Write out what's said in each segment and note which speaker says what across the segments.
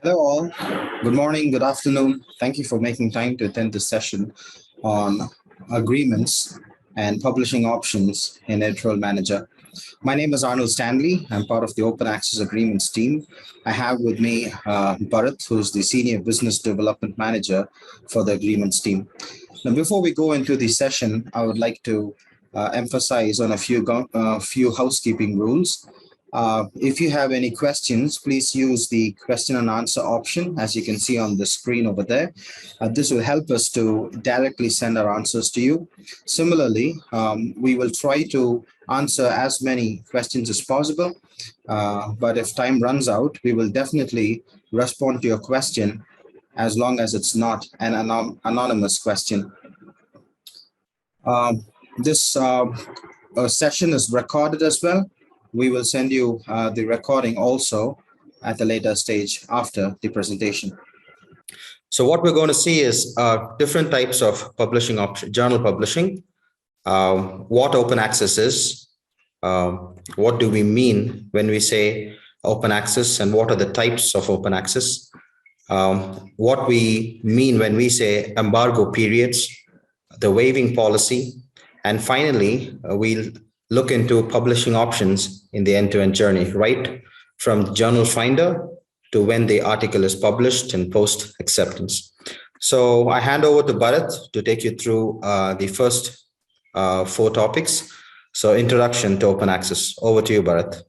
Speaker 1: Hello, all. Good morning, good afternoon. Thank you for making time to attend this session on agreements and publishing options in Editorial Manager. My name is Arnold Stanley. I'm part of the Open Access Agreements team. I have with me Bharat, who's the Senior Business Development Manager for the Agreements team. Now, before we go into the session, I would like to emphasize on a few housekeeping rules. If you have any questions, please use the question and answer option, as you can see on the screen over there. This will help us to directly send our answers to you. Similarly, we will try to answer as many questions as possible. But if time runs out, we will definitely respond to your question as long as it's not an anonymous question. This session is recorded as well. We will send you the recording also at a later stage after the presentation. So what we're going to see is different types of publishing journal publishing, what open access is, what do we mean when we say open access, and what are the types of open access, what we mean when we say embargo periods, the waiving policy, and finally, we'll look into publishing options in the end-to-end journey, right from journal finder to when the article is published and post acceptance. So I hand over to Bharat to take you through the first 4 topics. So introduction to open access. Over to you, Bharat.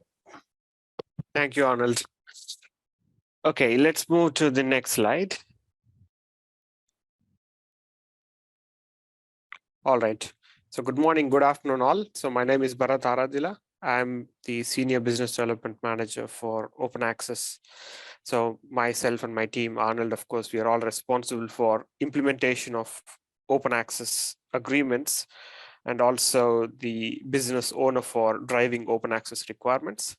Speaker 2: Thank you, Arnold. Okay, let's move to the next slide. All right. So good morning, good afternoon, all. So my name is Bharat Aradila. I'm the Senior Business Development Manager for Open Access. So myself and my team, Arnold, of course, we are all responsible for implementation of open access agreements and also the business owner for driving open access requirements.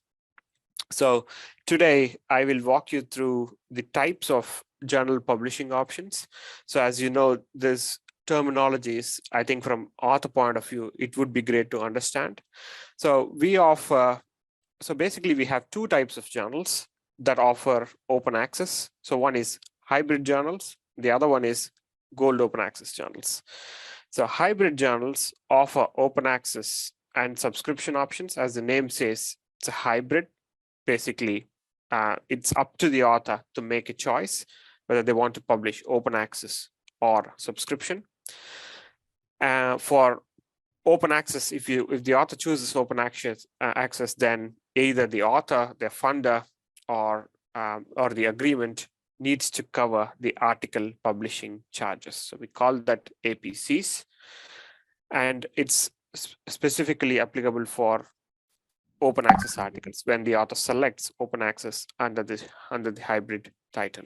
Speaker 2: So today I will walk you through the types of journal publishing options. So as you know, there's terminologies, I think from author point of view, it would be great to understand. So we offer, so basically we have 2 types of journals that offer open access. So one is hybrid journals, the other one is gold open access journals. So hybrid journals offer open access and subscription options. As the name says, it's a hybrid. Basically, it's up to the author to make a choice whether they want to publish open access or subscription. For open access, if the author chooses open access, then either the author, their funder, or the agreement needs to cover the article publishing charges. So we call that APCs, and it's specifically applicable for open access articles when the author selects open access under the hybrid title.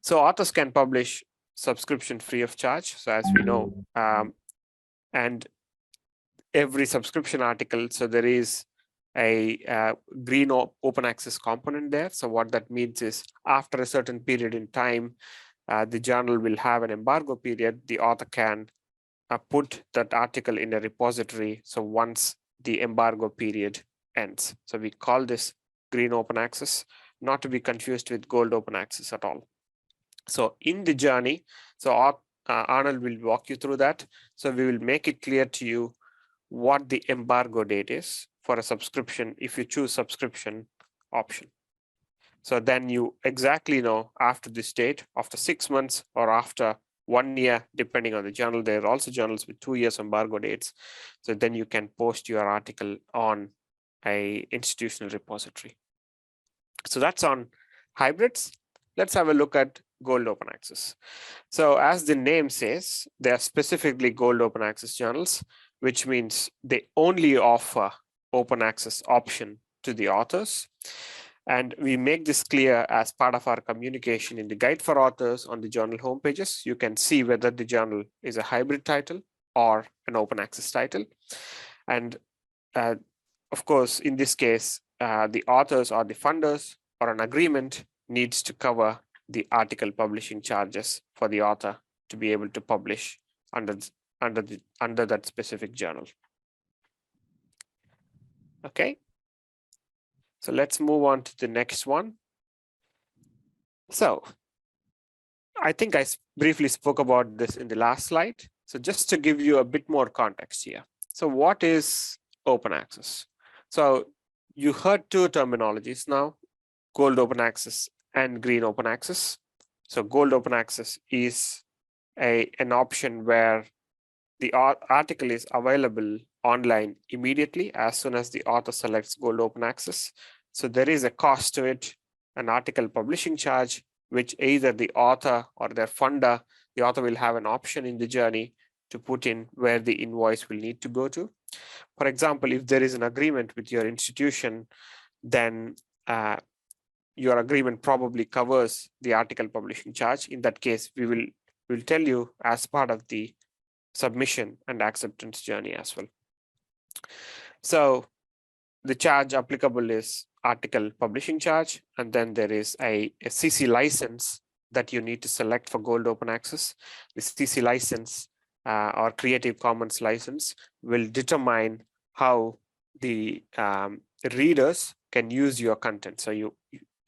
Speaker 2: So authors can publish subscription free of charge. So as we know, and every subscription article, so there is a green open access component there. So what that means is after a certain period in time, the journal will have an embargo period. The author can put that article in a repository. So once the embargo period ends. So we call this green open access, not to be confused with gold open access at all. So in the journey, so Arnold will walk you through that. So we will make it clear to you what the embargo date is for a subscription if you choose subscription option. So then you exactly know after this date, after 6 months or after 1 year, depending on the journal. There are also journals with 2 years embargo dates. So then you can post your article on a institutional repository. So that's on hybrids. Let's have a look at gold open access. So as the name says, they are specifically gold open access journals, which means they only offer open access option to the authors. And we make this clear as part of our communication in the guide for authors on the journal homepages. You can see whether the journal is a hybrid title or an open access title. And of course, in this case, the authors or the funders or an agreement needs to cover the article publishing charges for the author to be able to publish under that specific journal. Okay. So let's move on to the next one. So I think I briefly spoke about this in the last slide. So just to give you a bit more context here. So what is open access? So you heard two terminologies now, gold open access and green open access. So gold open access is an option where the article is available online immediately as soon as the author selects gold open access. So there is a cost to it, an article publishing charge, which either the author or their funder, the author will have an option in the journey to put in where the invoice will need to go to. For example, if there is an agreement with your institution, then your agreement probably covers the article publishing charge. In that case, we will tell you as part of the submission and acceptance journey as well. So the charge applicable is article publishing charge, and then there is a CC license that you need to select for gold open access. The CC license or Creative Commons license will determine how the readers can use your content. So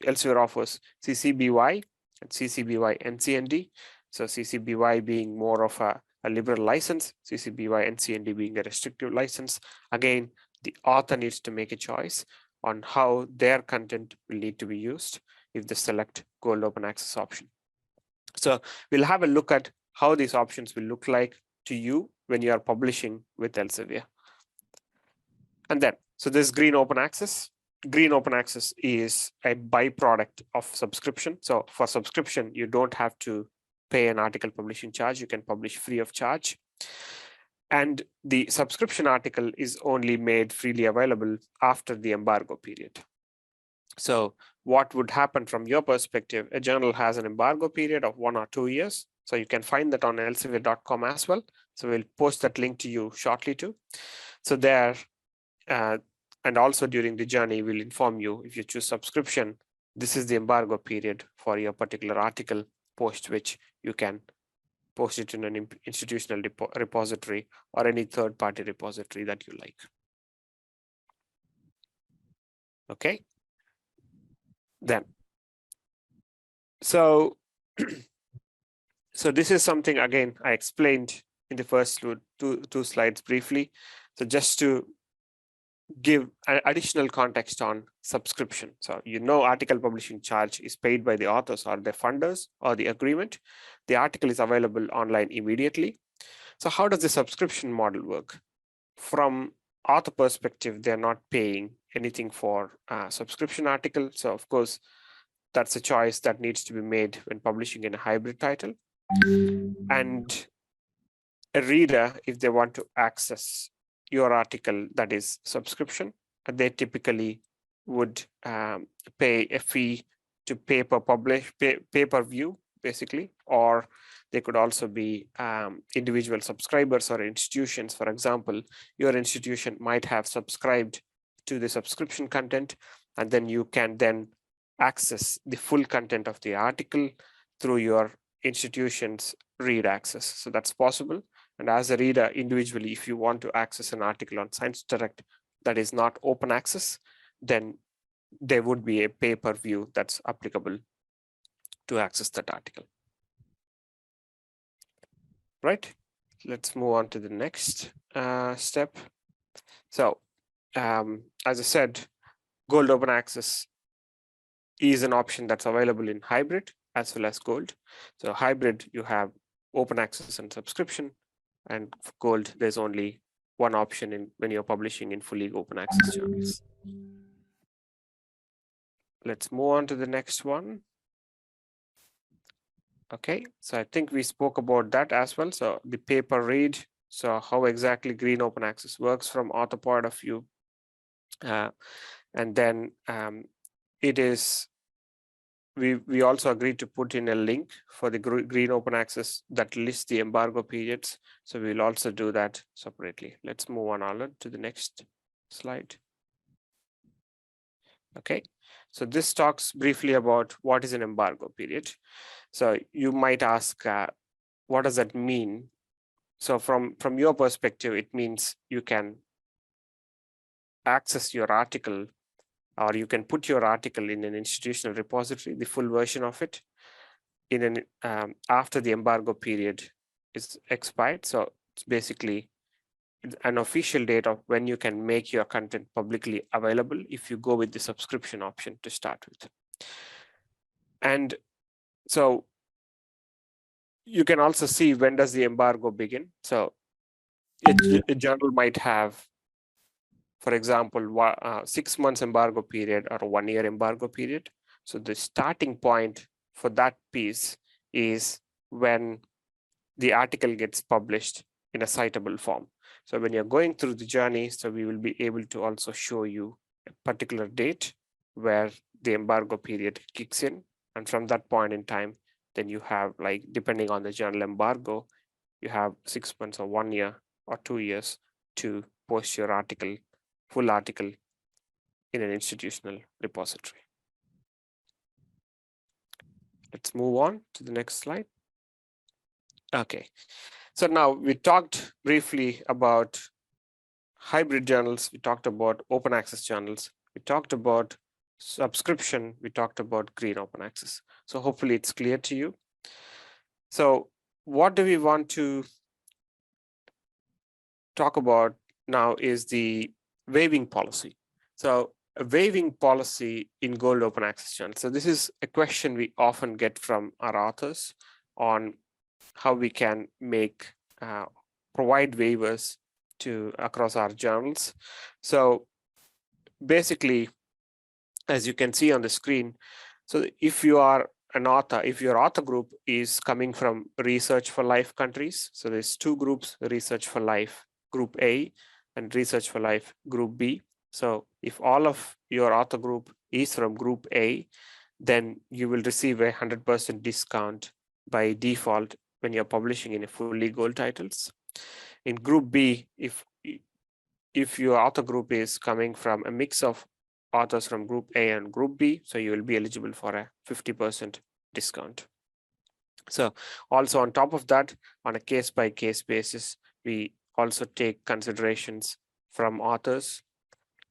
Speaker 2: Elsevier offers CC BY and CC BY NCND. So CC BY being more of a liberal license, CC BY NCND being a restrictive license. Again, the author needs to make a choice on how their content will need to be used if they select gold open access option. So we'll have a look at how these options will look like to you when you are publishing with Elsevier. And then, so this green open access. Green open access is a byproduct of subscription. So for subscription, you don't have to pay an article publishing charge. You can publish free of charge. And the subscription article is only made freely available after the embargo period. So what would happen from your perspective? A journal has an embargo period of 1 or 2 years. So you can find that on elsevier.com as well. So we'll post that link to you shortly too. So there, and also during the journey, we'll inform you if you choose subscription, this is the embargo period for your particular article, post which you can post it in an institutional repository or any third-party repository that you like. Okay. Then, so this is something, again, I explained in the first two slides briefly. So just to give additional context on subscription. So article publishing charge is paid by the authors or their funders or the agreement. The article is available online immediately. So how does the subscription model work? From author perspective, they're not paying anything for a subscription article. So of course, that's a choice that needs to be made when publishing in a hybrid title. And a reader, if they want to access your article that is subscription, they typically would pay a fee to pay per view, basically, or they could also be individual subscribers or institutions. For example, your institution might have subscribed to the subscription content, and then you can then access the full content of the article through your institution's read access. So that's possible. And as a reader individually, if you want to access an article on Science Direct that is not open access, then there would be a pay-per-view that's applicable to access that article. Right? Let's move on to the next step. So as I said, gold open access is an option that's available in hybrid as well as gold. So hybrid, you have open access and subscription. And for gold, there's only one option when you're publishing in fully open access journals. Let's move on to the next one. Okay, so I think we spoke about that as well. So the paper read, so how exactly green open access works from author point of view. And then it is, we also agreed to put in a link for the green open access that lists the embargo periods. So we'll also do that separately. Let's move on, Alan, to the next slide. Okay, so this talks briefly about what is an embargo period. So you might ask, what does that mean? So from your perspective, it means you can access your article or you can put your article in an institutional repository, the full version of it, in an after the embargo period is expired. So it's basically an official date of when you can make your content publicly available if you go with the subscription option to start with. And so you can also see when does the embargo begin. So a journal might have, for example, 6 months embargo period or a 1 year embargo period. So the starting point for that piece is when the article gets published in a citable form. So when you're going through the journey, so we will be able to also show you a particular date where the embargo period kicks in. And from that point in time, then you have, like, depending on the journal embargo, you have 6 months or 1 year or 2 years to post your article, full article, in an institutional repository. Let's move on to the next slide. Okay, so now we talked briefly about hybrid journals, we talked about open access journals, we talked about subscription, we talked about green open access. So hopefully it's clear to you. So what do we want to talk about now is the waiving policy. So a waiving policy in gold open access journal. So this is a question we often get from our authors on how we can make provide waivers to across our journals. So basically, as you can see on the screen, so if you are an author, if your author group is coming from Research for Life countries, so there's 2 groups, Research for Life Group A and Research for Life Group B. So if all of your author group is from Group A, then you will receive a 100% discount by default when you're publishing in a fully gold titles. In Group B, if your author group is coming from a mix of authors from Group A and Group B, so you will be eligible for a 50% discount. So also on top of that, on a case-by-case basis, we also take considerations from authors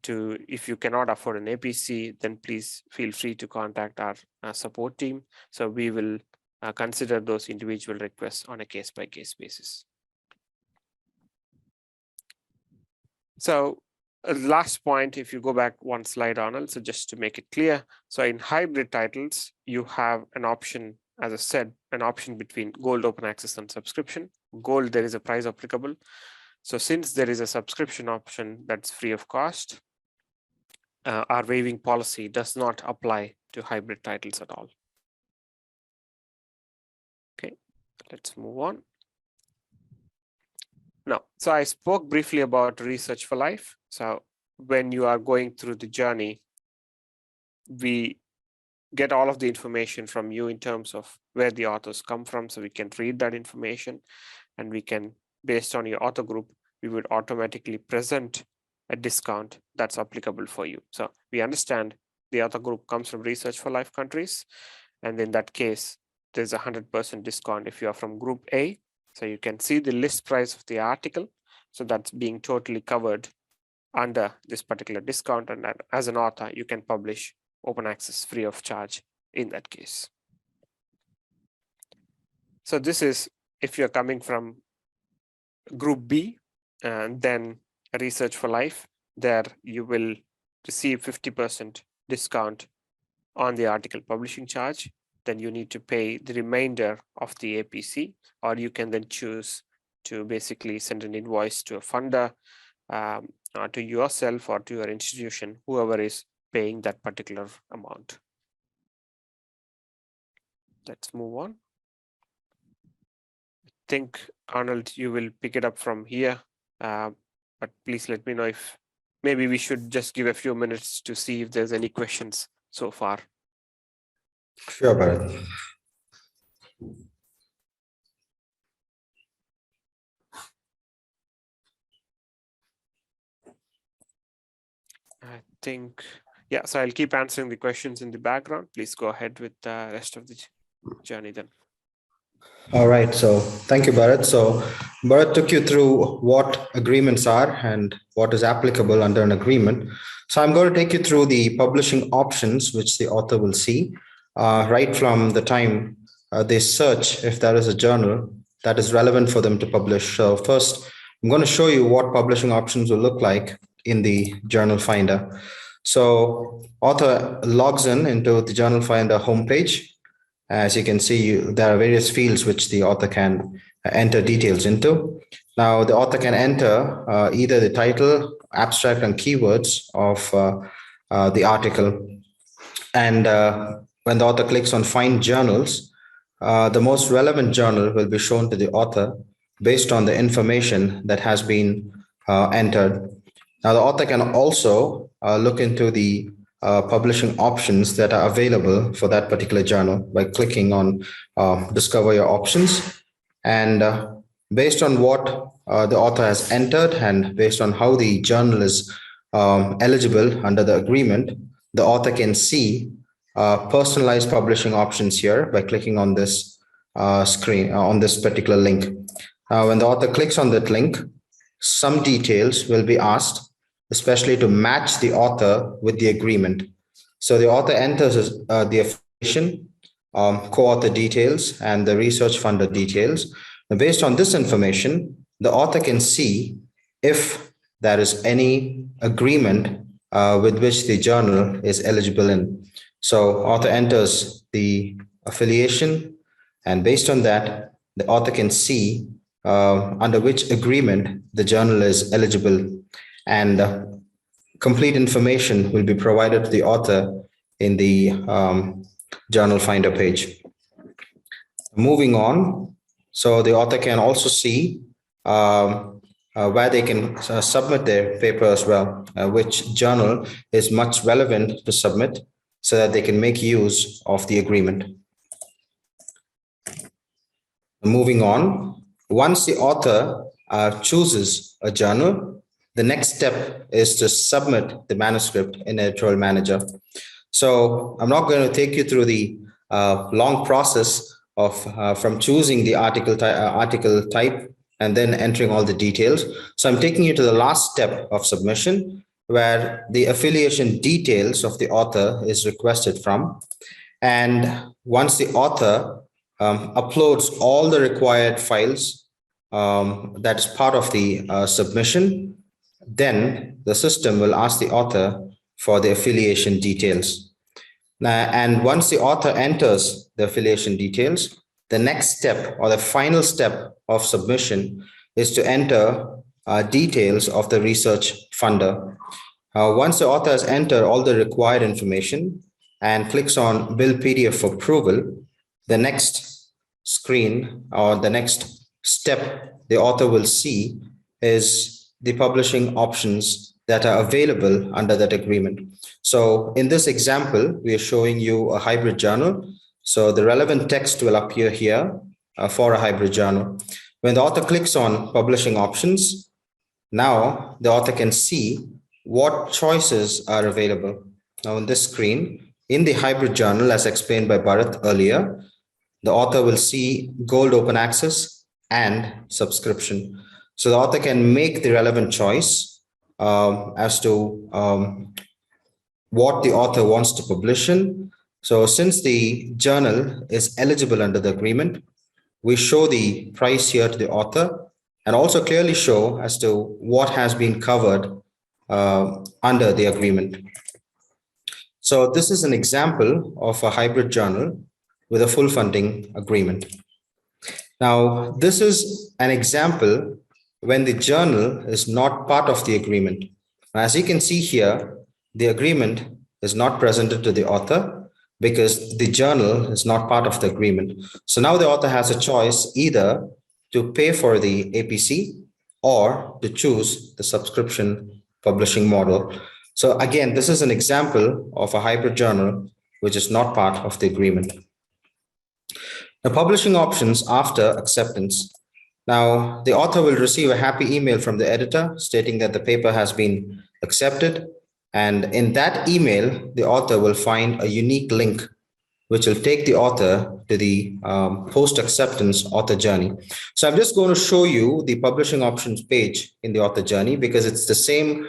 Speaker 2: to, if you cannot afford an APC, then please feel free to contact our support team. So we will consider those individual requests on a case-by-case basis. So last point, if you go back one slide, Arnold, so just to make it clear, so in hybrid titles, you have an option, as I said, an option between gold open access and subscription. Gold, there is a price applicable. So since there is a subscription option that's free of cost, our waiving policy does not apply to hybrid titles at all. Okay, let's move on. Now, so I spoke briefly about Research for Life. So when you are going through the journey, we get all of the information from you in terms of where the authors come from. So we can read that information, and we can, based on your author group, we would automatically present a discount that's applicable for you. So we understand the author group comes from Research for Life countries. And in that case, there's a 100% discount if you are from Group A. So you can see the list price of the article. So that's being totally covered under this particular discount. And as an author, you can publish open access free of charge in that case. So this is if you're coming from Group B and then Research for Life, there you will receive 50% discount on the article publishing charge. Then you need to pay the remainder of the APC, or you can then choose to basically send an invoice to a funder, to yourself or to your institution, whoever is paying that particular amount. Let's move on. I think, Arnold, you will pick it up from here, but please let me know if maybe we should just give a few minutes to see if there's any questions so far.
Speaker 1: Sure, Bharat.
Speaker 2: I think, yeah, so I'll keep answering the questions in the background. Please go ahead with the rest of the journey then.
Speaker 1: All right. So thank you, Bharat. So Bharat took you through what agreements are and what is applicable under an agreement. So I'm going to take you through the publishing options, which the author will see right from the time they search if there is a journal that is relevant for them to publish. So first, I'm going to show you what publishing options will look like in the journal finder. So author logs in into the journal finder homepage. As you can see, there are various fields which the author can enter details into. Now, the author can enter either the title, abstract, and keywords of the article. And when the author clicks on Find Journals, the most relevant journal will be shown to the author based on the information that has been entered. Now, the author can also look into the publishing options that are available for that particular journal by clicking on Discover Your Options. And based on what the author has entered and based on how the journal is eligible under the agreement, the author can see personalized publishing options here by clicking on this screen, on this particular link. When the author clicks on that link, some details will be asked, especially to match the author with the agreement. So the author enters the affiliation, co-author details, and the research funder details. And based on this information, the author can see if there is any agreement with which the journal is eligible in. So author enters the affiliation, and based on that, the author can see under which agreement the journal is eligible, and complete information will be provided to the author in the journal finder page. Moving on, so the author can also see where they can submit their paper as well, which journal is much relevant to submit so that they can make use of the agreement. Moving on, once the author chooses a journal, the next step is to submit the manuscript in Editorial Manager. So I'm not going to take you through the long process of from choosing the article type and then entering all the details. So I'm taking you to the last step of submission, where the affiliation details of the author is requested from. And once the author uploads all the required files that is part of the submission, then the system will ask the author for the affiliation details. And once the author enters the affiliation details, the next step or the final step of submission is to enter details of the research funder. Once the author has entered all the required information and clicks on Bill PDF for approval, the next screen or the next step the author will see is the publishing options that are available under that agreement. So in this example, we are showing you a hybrid journal. So the relevant text will appear here for a hybrid journal. When the author clicks on publishing options, now the author can see what choices are available. Now on this screen, in the hybrid journal, as explained by Bharat earlier, the author will see gold open access and subscription. So the author can make the relevant choice as to what the author wants to publish in. So since the journal is eligible under the agreement, we show the price here to the author and also clearly show as to what has been covered under the agreement. So this is an example of a hybrid journal with a full funding agreement. Now, this is an example when the journal is not part of the agreement. As you can see here, the agreement is not presented to the author because the journal is not part of the agreement. So now the author has a choice either to pay for the APC or to choose the subscription publishing model. So again, this is an example of a hybrid journal which is not part of the agreement. The publishing options after acceptance. Now, the author will receive a happy email from the editor stating that the paper has been accepted. And in that email, the author will find a unique link which will take the author to the post-acceptance author journey. So I'm just going to show you the publishing options page in the author journey because it's the same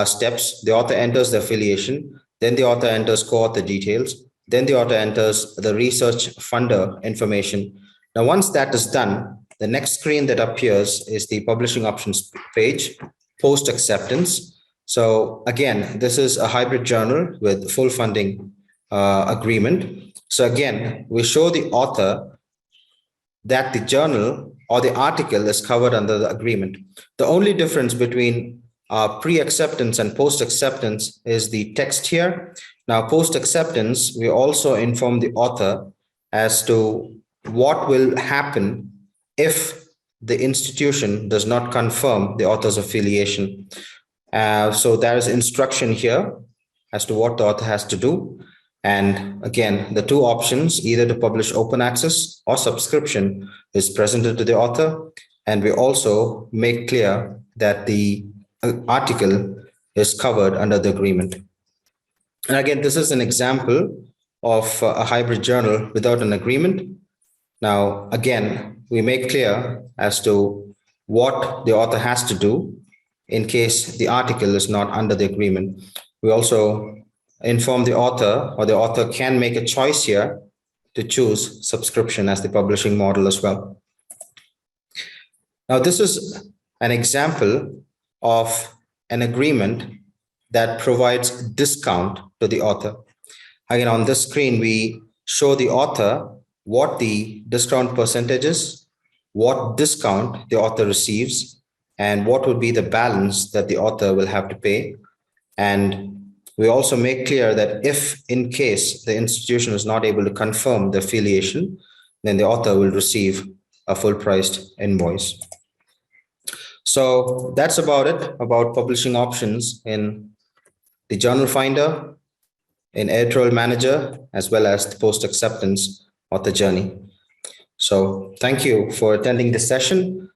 Speaker 1: steps. The author enters the affiliation, then the author enters co-author details, then the author enters the research funder information. Now, once that is done, the next screen that appears is the publishing options page, post-acceptance. So again, this is a hybrid journal with full funding agreement. So again, we show the author that the journal or the article is covered under the agreement. The only difference between pre-acceptance and post-acceptance is the text here. Now, post-acceptance, we also inform the author as to what will happen if the institution does not confirm the author's affiliation. So there is instruction here as to what the author has to do. And again, the two options, either to publish open access or subscription, is presented to the author. And we also make clear that the article is covered under the agreement. And again, this is an example of a hybrid journal without an agreement. Now, again, we make clear as to what the author has to do in case the article is not under the agreement. We also inform the author, or the author can make a choice here to choose subscription as the publishing model as well. Now, this is an example of an agreement that provides discount to the author. Again, on this screen, we show the author what the discount percentage is, what discount the author receives, and what would be the balance that the author will have to pay. And we also make clear that if in case the institution is not able to confirm the affiliation, then the author will receive a full priced invoice. So that's about it, about publishing options in the Journal Finder, in Editorial Manager, as well as the post-acceptance author journey. So thank you for attending this session.